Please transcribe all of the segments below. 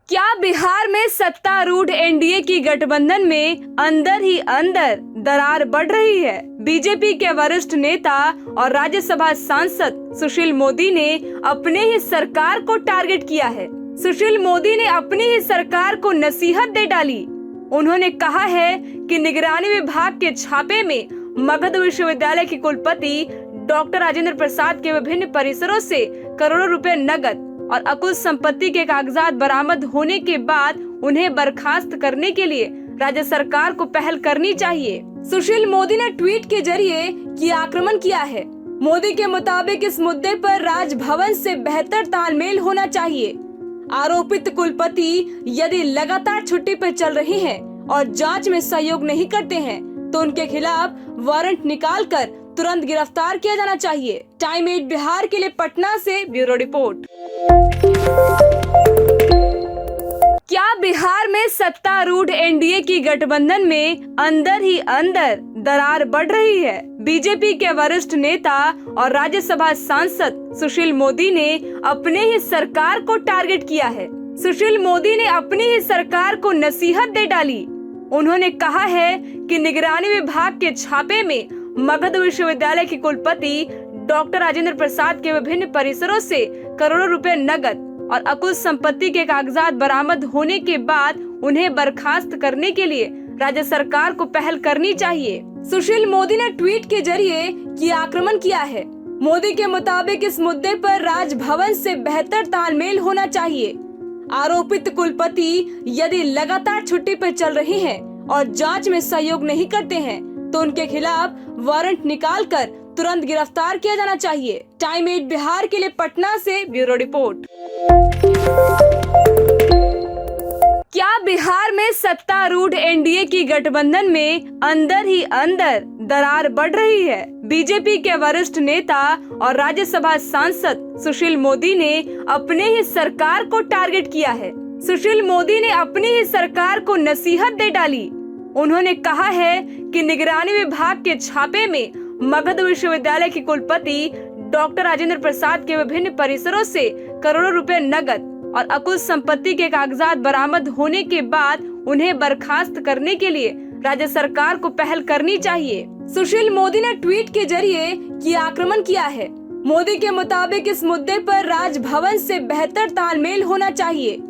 क्या बिहार में सत्तारूढ़ एनडीए की गठबंधन में अंदर ही अंदर दरार बढ़ रही है? बीजेपी के वरिष्ठ नेता और राज्यसभा सांसद सुशील मोदी ने अपने ही सरकार को टारगेट किया है। सुशील मोदी ने अपनी ही सरकार को नसीहत दे डाली। उन्होंने कहा है कि निगरानी विभाग के छापे में मगध विश्वविद्यालय के कुलपति डॉक्टर राजेंद्र प्रसाद के विभिन्न परिसरों से करोड़ों रुपए नकद और अकुल संपत्ति के कागजात बरामद होने के बाद उन्हें बर्खास्त करने के लिए राज्य सरकार को पहल करनी चाहिए। सुशील मोदी ने ट्वीट के जरिए किया आक्रमण किया है। मोदी के मुताबिक इस मुद्दे पर राजभवन से बेहतर तालमेल होना चाहिए। आरोपित कुलपति यदि लगातार छुट्टी पर चल रहे हैं और जांच में सहयोग नहीं करते हैं तो उनके खिलाफ वारंट निकालकर तुरंत गिरफ्तार किया जाना चाहिए। टाइम 8 बिहार के लिए पटना से ब्यूरो रिपोर्ट। क्या बिहार में सत्तारूढ़ एनडीए की गठबंधन में अंदर ही अंदर दरार बढ़ रही है? बीजेपी के वरिष्ठ नेता और राज्यसभा सांसद सुशील मोदी ने अपने ही सरकार को टारगेट किया है। सुशील मोदी ने अपनी ही सरकार को नसीहत दे डाली। उन्होंने कहा है कि निगरानी विभाग के छापे में मगध विश्वविद्यालय के कुलपति डॉक्टर राजेंद्र प्रसाद के विभिन्न परिसरों से करोड़ों रुपए नकद और अकुल संपत्ति के कागजात बरामद होने के बाद उन्हें बर्खास्त करने के लिए राज्य सरकार को पहल करनी चाहिए। सुशील मोदी ने ट्वीट के जरिए किया आक्रमण किया है। मोदी के मुताबिक इस मुद्दे पर राजभवन से बेहतर तालमेल होना चाहिए। आरोपित कुलपति यदि लगातार छुट्टी पर चल रहे हैं और जांच में सहयोग नहीं करते हैं तो उनके खिलाफ वारंट निकालकर तुरंत गिरफ्तार किया जाना चाहिए। टाइम 8 बिहार के लिए पटना से ब्यूरो रिपोर्ट। क्या बिहार में सत्तारूढ़ एनडीए की गठबंधन में अंदर ही अंदर दरार बढ़ रही है? बीजेपी के वरिष्ठ नेता और राज्यसभा सांसद सुशील मोदी ने अपने ही सरकार को टारगेट किया है। सुशील मोदी ने अपनी ही सरकार को नसीहत दे डाली। उन्होंने कहा है कि निगरानी विभाग के छापे में मगध विश्वविद्यालय के कुलपति डॉक्टर राजेंद्र प्रसाद के विभिन्न परिसरों से करोड़ों रुपए नकद और अकुल संपत्ति के कागजात बरामद होने के बाद उन्हें बर्खास्त करने के लिए राज्य सरकार को पहल करनी चाहिए। सुशील मोदी ने ट्वीट के जरिए किया आक्रमण किया है। मोदी के मुताबिक इस मुद्दे पर राजभवन से बेहतर तालमेल होना चाहिए।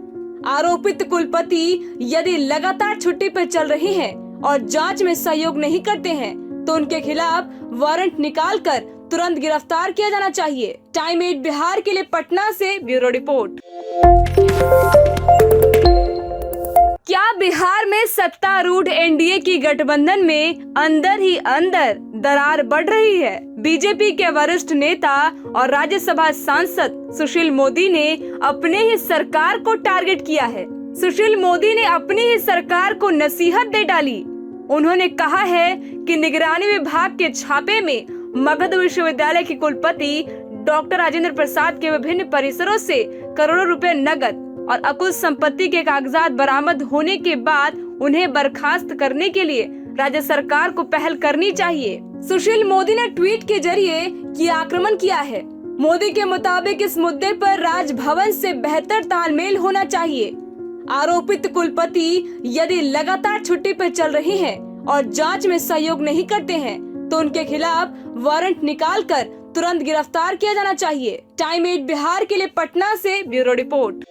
आरोपित कुलपति यदि लगातार छुट्टी पर चल रहे हैं और जांच में सहयोग नहीं करते हैं तो उनके खिलाफ वारंट निकालकर तुरंत गिरफ्तार किया जाना चाहिए। टाइम 8 बिहार के लिए पटना से ब्यूरो रिपोर्ट। क्या बिहार में सत्तारूढ़ एनडीए की गठबंधन में अंदर ही अंदर दरार बढ़ रही है? बीजेपी के वरिष्ठ नेता और राज्यसभा सांसद सुशील मोदी ने अपने ही सरकार को टारगेट किया है। सुशील मोदी ने अपनी ही सरकार को नसीहत दे डाली। उन्होंने कहा है कि निगरानी विभाग के छापे में मगध विश्वविद्यालय के कुलपति डॉक्टर राजेंद्र प्रसाद के विभिन्न परिसरों से करोड़ों रुपए नकद और अकुल संपत्ति के कागजात बरामद होने के बाद उन्हें बर्खास्त करने के लिए राज्य सरकार को पहल करनी चाहिए। सुशील मोदी ने ट्वीट के जरिए किया आक्रमण किया है। मोदी के मुताबिक इस मुद्दे पर राजभवन से बेहतर तालमेल होना चाहिए। आरोपित कुलपति यदि लगातार छुट्टी पर चल रहे हैं और जांच में सहयोग नहीं करते हैं तो उनके खिलाफ वारंट निकालकर तुरंत गिरफ्तार किया जाना चाहिए। टाइम 8 बिहार के लिए पटना से ब्यूरो रिपोर्ट।